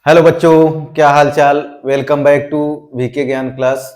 Hello बच्चों, क्या हाल चाल। वेलकम बैक टू वीके ज्ञान क्लास।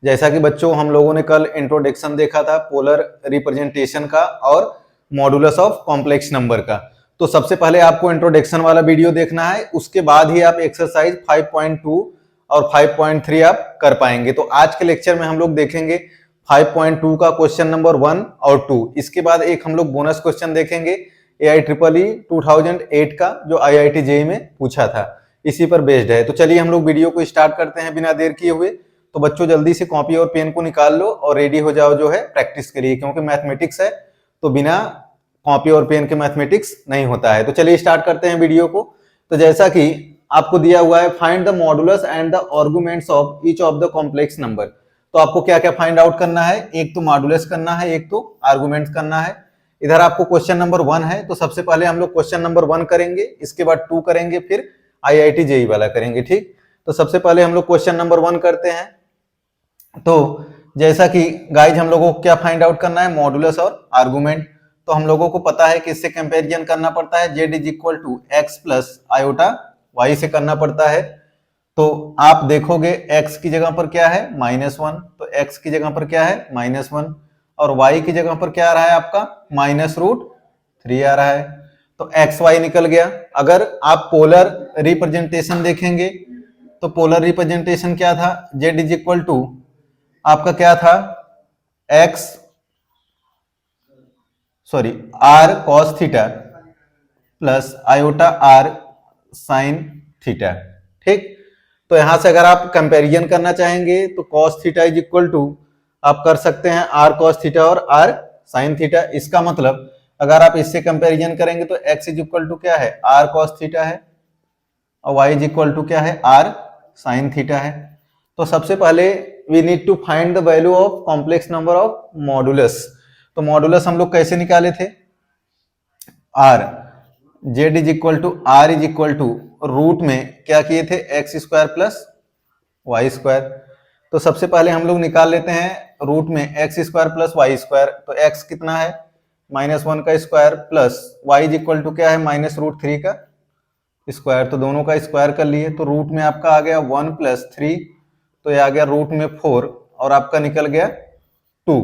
जैसा कि बच्चों हम लोगों ने कल इंट्रोडक्शन देखा था पोलर रिप्रेजेंटेशन का और मॉडुलस ऑफ कॉम्प्लेक्स नंबर का। तो सबसे पहले आपको इंट्रोडक्शन वाला वीडियो देखना है, उसके बाद ही आप एक्सरसाइज 5.2 और 5.3 आप कर पाएंगे। तो आज के लेक्चर में हम लोग देखेंगे 5.2 का क्वेश्चन नंबर 1 और 2। इसके बाद एक हम लोग बोनस क्वेश्चन देखेंगे AIEEE 2008 का, जो IIT JEE में पूछा था, इसी पर बेस्ड है। तो चलिए हम लोग वीडियो को स्टार्ट करते हैं बिना देर किए हुए। तो बच्चों जल्दी से कॉपी और पेन को निकाल लो और रेडी हो जाओ जो है प्रैक्टिस के लिए, क्योंकि मैथमेटिक्स है तो बिना कॉपी और पेन के मैथमेटिक्स नहीं होता है। तो चलिए स्टार्ट करते हैं वीडियो को। तो जैसा कि आपको दिया हुआ है, find the modulus and the arguments of each of the complex number. तो आपको क्या क्या फाइंड आउट करना है, एक तो मॉडुलस करना है, एक तो आर्गुमेंट्स करना है। इधर आपको क्वेश्चन नंबर 1 है, तो सबसे पहले हम लोग क्वेश्चन नंबर 1 करेंगे, इसके बाद 2 करेंगे, फिर IIT JEE वाला करेंगे। ठीक, तो सबसे पहले हम लोग क्वेश्चन नंबर 1 करते हैं। तो जैसा कि गाइज हम लोगों को क्या फाइंड आउट करना है, मॉडुलस और आर्गुमेंट। तो हम लोगों को पता है कि इससे कंपैरिजन करना पड़ता है, z is equal to x plus iota y से करना पड़ता है। तो आप देखोगे x की जगह पर क्या है -1, तो x की जगह पर क्या है -1, और y की जगह पर क्या आ रहा है आपका -√3 आ रहा है। तो एक्स वाई निकल गया। अगर आप पोलर रिप्रेजेंटेशन देखेंगे तो पोलर रिप्रेजेंटेशन क्या था, z इज इक्वल टू आपका क्या था r cos theta plus iota r sin theta. ठीक, तो यहां से अगर आप कंपैरिजन करना चाहेंगे तो cos theta is equal to आप कर सकते हैं r cos थीटा और r sin थीटा। इसका मतलब अगर आप इससे कंपैरिजन करेंगे तो x इज इक्वल टू क्या है r cos थीटा है और y इज इक्वल टू क्या है r sin थीटा है। तो सबसे पहले we need to find the value of complex number of modulus. तो मॉडुलस हम लोग कैसे निकाले थे, r z is equal to r is equal to root में क्या किए थे x square plus y square. तो सबसे पहले हम लोग निकाल लेते हैं रूट में x square plus y square. तो x कितना है -1 का square plus y is equal to क्या है -√3 का स्क्वायर। तो दोनों का स्क्वायर कर लिए, तो रूट में आपका आ गया 1 + 3, तो ये आ गया रूट में 4 और आपका निकल गया 2।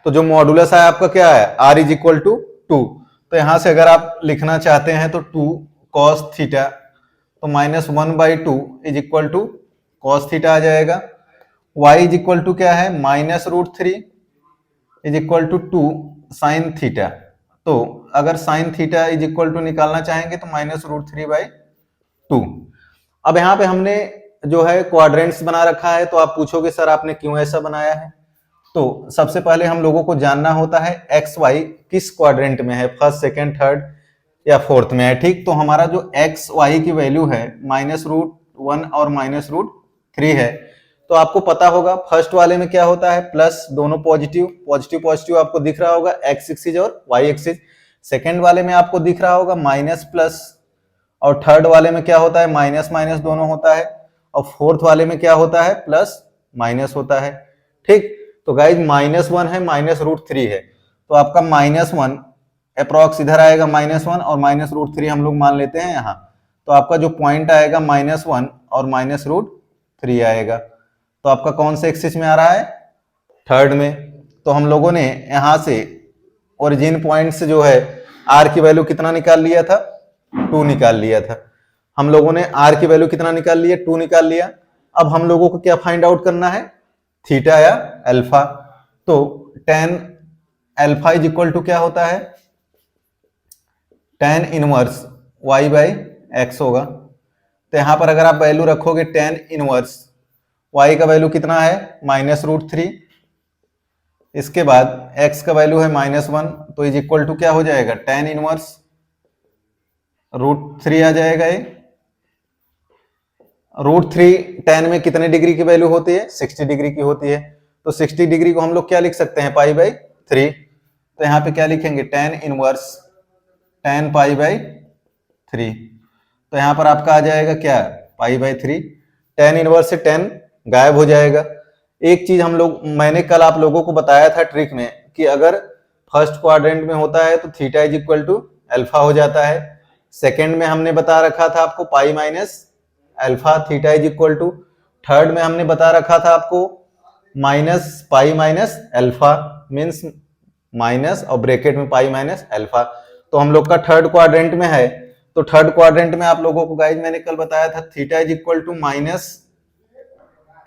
तो जो मॉडुलस है आपका क्या है r इज इक्वल टू 2। तो यहां से अगर आप लिखना चाहते हैं तो 2 cos थीटा, तो -1/2 is equal to cos theta आ जाएगा। y इज इक्वल टू क्या है -√3 is equal to 2 sin theta. तो अगर sin theta is equal to निकालना चाहेंगे तो -√3/2। अब यहाँ पे हमने जो है क्वाड्रेंट्स बना रखा है, तो आप पूछोगे सर आपने क्यों ऐसा बनाया है। तो सबसे पहले हम लोगों को जानना होता है एक्स वाई किस क्वाड्रेंट में है, फर्स्ट सेकंड थर्ड या फोर्थ में है। ठीक, तो हमारा जो एक्स वाई की वैल्यू है -√1 और -√3 है। तो आपको पता होगा फर्स्ट वाले में क्या होता है प्लस, दोनों पॉजिटिव पॉजिटिव पॉजिटिव आपको दिख रहा होगा एक्स एक्सिस और वाई एक्सिस। सेकेंड वाले में आपको दिख रहा होगा माइनस प्लस, और थर्ड वाले में क्या होता है माइनस माइनस दोनों होता है, और फोर्थ वाले में क्या होता है प्लस माइनस होता है। ठीक, तो गाइज -1 है -√3 है, तो आपका -1 अप्रॉक्स इधर आएगा -1 और -√3 हम लोग मान लेते हैं यहाँ। तो आपका जो पॉइंट आएगा -1 और -√3 आएगा। तो आपका कौन से एक्सिस में आ रहा है, थर्ड में। तो हम लोगों ने यहाँ से ओरिजिन पॉइंट से जो है r की वैल्यू कितना निकाल लिया था 2 निकाल लिया था। हम लोगों ने r की वैल्यू कितना निकाल लिया 2 निकाल लिया। अब हम लोगों को क्या फाइंड आउट करना है, थीटा या अल्फा। तो tan alpha is equal to क्या होता है tan इनवर्स y/x होगा। तो यहां पर अगर आप वैल्यू रखोगे tan इनवर्स y का वैल्यू कितना है -√3, इसके बाद x का वैल्यू है -1, तो इज इक्वल टू क्या हो जाएगा tan इनवर्स √3 आ जाएगा। ये √3 tan में कितने डिग्री की वैल्यू होती है 60 डिग्री की होती है। तो 60 डिग्री को हम लोग क्या लिख सकते हैं π/3। तो यहाँ पे क्या लिखेंगे tan इनवर्स tan π/3। तो यहाँ पर आपका आ जाएगा क्या π/3। tan इनवर्स से tan गायब हो जाएगा। एक चीज मैंने कल आप लोगों को बताया था ट्रिक में कि अगर फर्स्ट क्वाड्रेंट में होता है तो theta is equal to alpha हो जाता है, सेकेंड में हमने बता रखा था आपको pi minus alpha theta is equal to, third में हमने बता रखा था आपको minus pi minus alpha means minus और ब्रैकेट में पाई माइनस अल्फा। तो हम लोग का थर्ड क्वाड्रेंट में है, तो थर्ड क्वाड्रेंट में आप लोगों को गाइज मैंने कल बताया था theta is equal to minus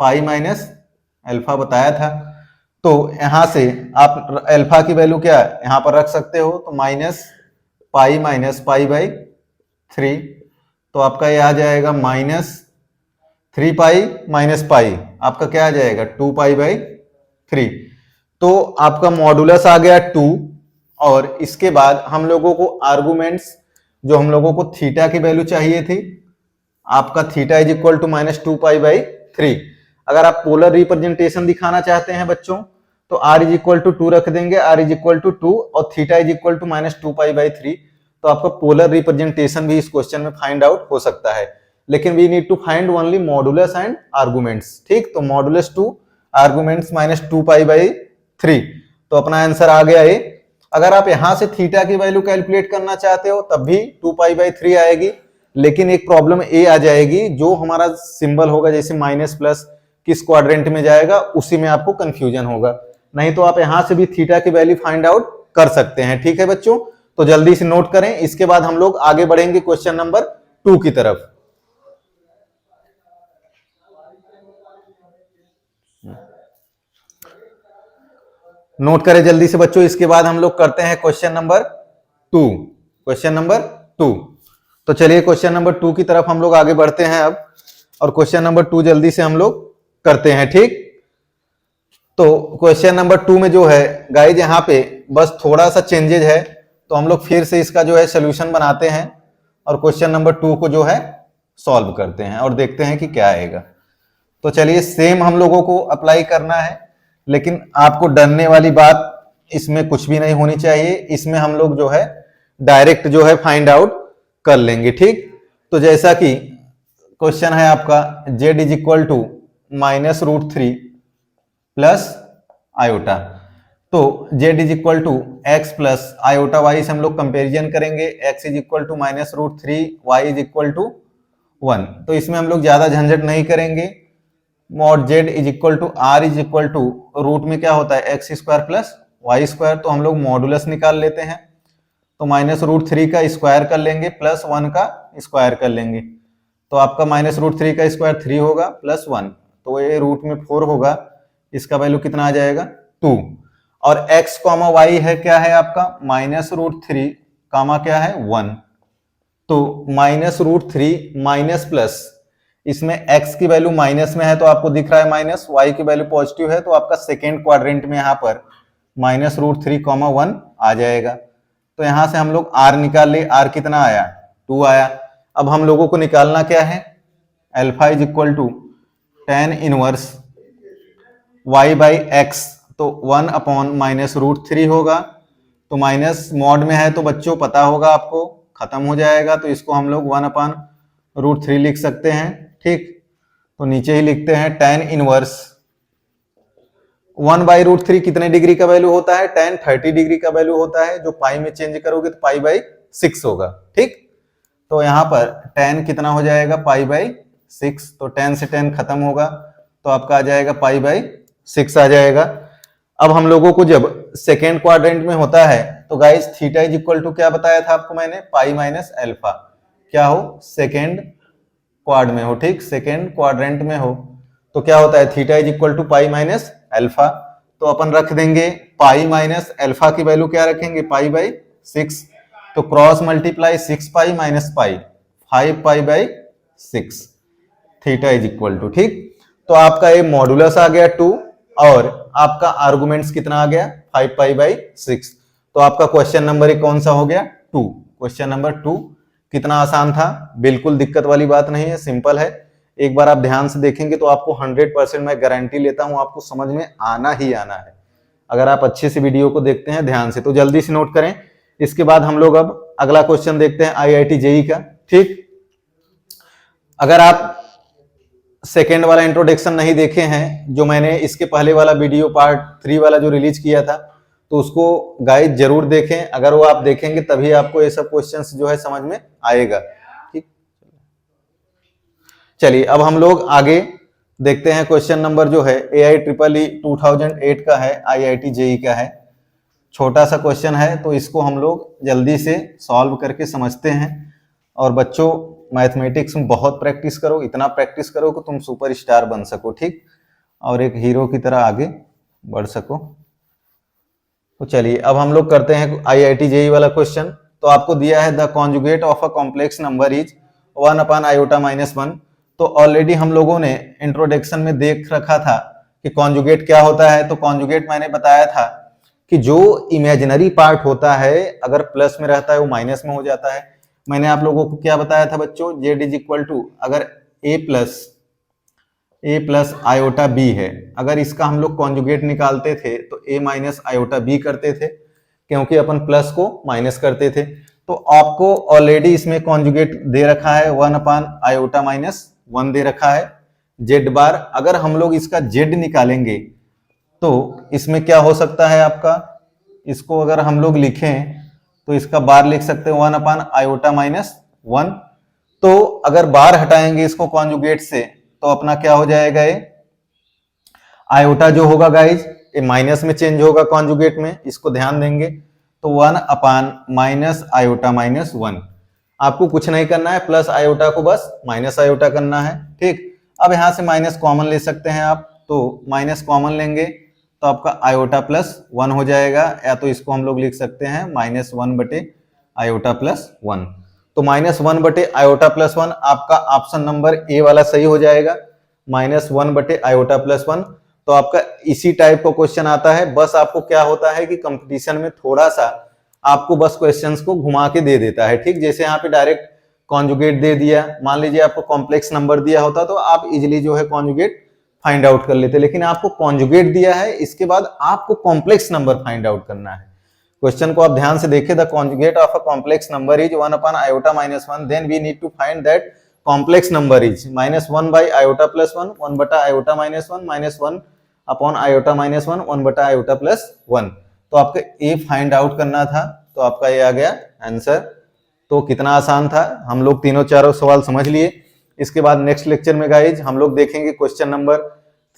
pi minus alpha बताया था। तो यहां से आप अल्फा की वैल्यू क्या है यहां पर रख सकते हो, तो माइनस पाई बाई 3, तो आपका ये आ जाएगा माइनस 3 पाई माइनस पाई, आपका क्या आ जाएगा 2 पाई बाई 3। तो आपका मॉडुलस आ गया 2, और इसके बाद हम लोगों को आर्गुमेंट्स जो हम लोगों को थीटा की वैल्यू चाहिए थी, आपका theta is equal to minus 2 pi by 3। अगर आप पोलर रिप्रेजेंटेशन दिखाना चाहते हैं बच्चों, तो r इज इक्वल टू 2 रख देंगे, r इज इक्वल टू 2 और theta is equal to minus 2 pi by 3। तो आपका पोलर रिप्रेजेंटेशन भी इस क्वेश्चन में फाइंड आउट हो सकता है, लेकिन we need to find only modulus and arguments. ठीक, तो modulus 2 arguments minus 2 pi by 3, तो अपना आंसर आ गया ये। अगर आप यहां से थीटा की वैल्यू कैलकुलेट करना चाहते हो तब भी 2 पाई बाई 3 आएगी, लेकिन एक प्रॉब्लम ए आ जाएगी, जो हमारा सिंबल होगा जैसे माइनस प्लस किस क्वाड्रेंट में जाएगा उसी में आपको कंफ्यूजन होगा। नहीं तो आप यहां से भी थीटा की वैल्यू फाइंड आउट कर सकते हैं। ठीक है बच्चों, तो जल्दी से नोट करें, इसके बाद हम लोग आगे बढ़ेंगे क्वेश्चन नंबर 2 की तरफ। नोट करें जल्दी से बच्चों, इसके बाद हम लोग करते हैं क्वेश्चन नंबर 2। क्वेश्चन नंबर 2, तो चलिए क्वेश्चन नंबर 2 की तरफ हम लोग आगे बढ़ते हैं अब, और क्वेश्चन नंबर 2 जल्दी से हम लोग करते हैं। ठीक, तो क्वेश्चन नंबर 2 में जो है गाइज यहाँ पे बस थोड़ा सा चेंजेज है, तो हम लोग फिर से इसका जो है सोल्यूशन बनाते हैं और क्वेश्चन नंबर 2 को जो है सॉल्व करते हैं और देखते हैं कि क्या आएगा। तो चलिए सेम हम लोगों को अप्लाई करना है, लेकिन आपको डरने वाली बात इसमें कुछ भी नहीं होनी चाहिए, इसमें हम लोग जो है डायरेक्ट जो है फाइंड आउट कर लेंगे। ठीक, तो जैसा कि क्वेश्चन है आपका z is equal to minus root 3 plus iota, तो z is equal to x plus iota y से हम लोग कंपेरिजन करेंगे, x is equal to minus root 3, y is equal to 1। तो इसमें हम लोग ज्यादा झंझट नहीं करेंगे, mod z is equal to r is equal to root में क्या होता है x square plus y square, तो हम लोग मॉडुलस निकाल लेते हैं, तो माइनस रूट 3 का स्क्वायर कर लेंगे प्लस 1 का स्क्वायर कर लेंगे, तो आपका माइनस रूट 3 का स्क्वायर 3 होगा प्लस 1, तो ये रूट में 4 होगा, इसका वैल्यू कितना आ जाएगा 2। और x कॉमा वाई है क्या है आपका माइनस रूट 3 कामा क्या है 1, तो माइनस रूट 3 माइनस प्लस, इसमें x की वैल्यू माइनस में है तो आपको दिख रहा है माइनस, y की वैल्यू पॉजिटिव है, तो आपका सेकेंड क्वाड्रेंट में यहाँ पर माइनस रूट 3 कॉमा 1 आ जाएगा। तो यहां से हम लोग r निकाल लिए, r कितना आया 2 आया। अब हम लोगों को निकालना क्या है, alpha is equal to tan inverse y by x, तो 1 अपॉन माइनस रूट 3 होगा, तो माइनस मॉड में है तो बच्चों पता होगा आपको खत्म हो जाएगा, तो इसको हम लोग 1 अपॉन रूट 3 लिख सकते हैं। ठीक, तो नीचे ही लिखते हैं tan इनवर्स 1 बाई रूट 3 कितने डिग्री का वैल्यू होता है tan 30 डिग्री का वैल्यू होता है, जो पाई में चेंज करोगे तो पाई बाई 6 होगा। ठीक, तो यहाँ पर tan कितना हो जाएगा पाई बाई 6, तो tan से tan खत्म होगा, तो आपका आ जाएगा पाई बाई 6 आ जाएगा। अब हम लोगों को जब सेकेंड क्वाड्रेंट में होता है तो guys theta is equal to क्या बताया था आपको मैंने पाई माइनस अल्फा, क्या हो सेकेंड क्वाड में हो। ठीक, सेकेंड क्वाड्रेंट में हो तो क्या होता है theta is equal to pi minus alpha, तो अपन रख देंगे पाई माइनस अल्फा की वैल्यू क्या रखेंगे पाई बाई 6, तो cross multiply 6 pi minus pi 5 pi by 6 theta is equal to. ठीक, तो आपका ये मॉडुलस आ गया 2 और आपका आर्गुमेंट्स कितना आ गया 5 पाई बाई 6, तो आपका क्वेश्चन नंबर एक कौन सा हो गया 2। क्वेश्चन नंबर 2 कितना आसान था, बिल्कुल दिक्कत वाली बात नहीं है, सिंपल है। एक बार आप ध्यान से देखेंगे तो आपको 100% मैं गारंटी लेता हूं आपको समझ में आना ही आना है, अगर आप अच्छे से वीडियो को देखते हैं ध्यान से। तो जल्दी से नोट करें, इसके बाद हम लोग अब अगला क्वेश्चन देखते हैं IIT JEE का। ठीक, अगर आप सेकेंड वाला इंट्रोडक्शन नहीं देखे हैं जो मैंने इसके पहले वाला वीडियो पार्ट 3 वाला जो रिलीज किया था, तो उसको गाइज जरूर देखें। अगर वो आप देखेंगे तभी आपको ये सब क्वेश्चंस जो है समझ में आएगा। ठीक, चलिए अब हम लोग आगे देखते हैं। क्वेश्चन नंबर जो है AIEEE 2008 का है, IIT JEE का है। छोटा सा क्वेश्चन है तो इसको हम लोग जल्दी से सॉल्व करके समझते हैं। और बच्चों मैथमेटिक्स में बहुत प्रैक्टिस करो, इतना प्रैक्टिस करो कि तुम सुपर स्टार बन सको, ठीक, और एक हीरो की तरह आगे बढ़ सको। तो चलिए अब हम लोग करते हैं IIT JEE वाला क्वेश्चन। तो आपको दिया है the conjugate of a complex number is 1/i-1। तो ऑलरेडी हम लोगों ने इंट्रोडक्शन में देख रखा था कि कॉन्जुगेट क्या होता है। तो कॉन्जुगेट मैंने बताया था कि जो इमेजिनरी पार्ट होता है अगर प्लस में रहता है वो माइनस में हो जाता है। मैंने आप लोगों को क्या बताया था बच्चों, z इज इक्वल टू अगर a प्लस आयोटा b है, अगर इसका हम लोग कॉन्जुगेट निकालते थे तो a माइनस आयोटा b करते थे, क्योंकि अपन प्लस को माइनस करते थे। तो आपको ऑलरेडी इसमें कॉन्जुगेट दे रखा है 1/i-1 दे रखा है z बार। अगर हम लोग इसका z निकालेंगे तो इसमें क्या हो सकता है आपका, इसको अगर हम लोग लिखें तो इसका बार लिख सकते हैं 1/i-1। तो अगर बार हटाएंगे इसको कॉन्जुगेट से तो अपना क्या हो जाएगा, ये आयोटा जो होगा गाइज ये माइनस में चेंज होगा कॉन्जुगेट में, इसको ध्यान देंगे। तो 1/-i-1। आपको कुछ नहीं करना है, प्लस आयोटा को बस माइनस आयोटा करना है, ठीक। अब यहां से माइनस कॉमन ले सकते हैं आप, तो माइनस कॉमन लेंगे तो आपका आयोटा प्लस 1 हो जाएगा, या तो इसको हम लोग लिख सकते हैं -1/i-1। तो -1/i-1 आपका ऑप्शन नंबर ए वाला सही हो जाएगा, -1/i-1। तो आपका इसी टाइप का क्वेश्चन आता है। बस आपको क्या होता है कि कंपटीशन में थोड़ा सा आपको बस क्वेश्चंस को घुमा के दे देता है, ठीक। जैसे यहाँ पे डायरेक्ट कॉन्जुगेट दे दिया, मान लीजिए आपको कॉम्प्लेक्स नंबर दिया होता तो आप इजिली जो है कॉन्जुगेट फाइंड आउट कर लेते, लेकिन आपको कॉन्जुगेट दिया है, इसके बाद आपको कॉम्प्लेक्स नंबर फाइंड आउट करना है। क्वेश्चन को आप ध्यान से देखें, the conjugate of a complex number is 1/i-1, then we need to find that complex number is -1/i-1, 1/i-1, -1/i-1, 1/i-1। तो आपका ए फाइंड आउट करना था, तो आपका ये आ गया आंसर। तो कितना आसान था, हम लोग तीनों चारों सवाल समझ लिए। इसके बाद नेक्स्ट लेक्चर में गाइज हम लोग देखेंगे क्वेश्चन नंबर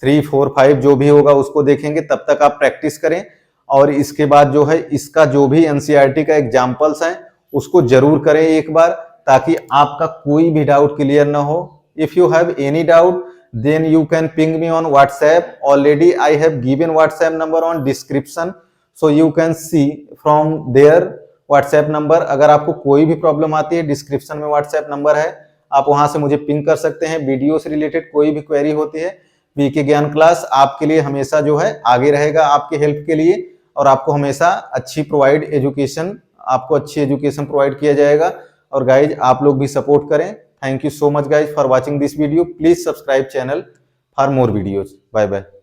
3, 4, 5 जो भी होगा उसको देखेंगे। तब तक आप प्रैक्टिस करें, और इसके बाद जो है इसका जो भी एनसीईआरटी का एग्जाम्पल्स हैं उसको जरूर करें एक बार, ताकि आपका कोई भी डाउट क्लियर ना हो। If you have any doubt then you can ping me on WhatsApp. Already I have given WhatsApp number on description, so you can see from there WhatsApp number। अगर आपको कोई भी प्रॉब्लम आती है description में WhatsApp number है, आप वहां से मुझे पिंग कर सकते हैं। वीडियो से रिलेटेड कोई भी क्वेरी होती है, वीके ज्ञान क्लास आपके लिए हमेशा जो है आगे रहेगा आपके हेल्प के लिए, और आपको हमेशा अच्छी एजुकेशन प्रोवाइड किया जाएगा। और गाइज आप लोग भी सपोर्ट करें। Thank you so much guys for watching this video. Please subscribe channel for more videos. Bye bye.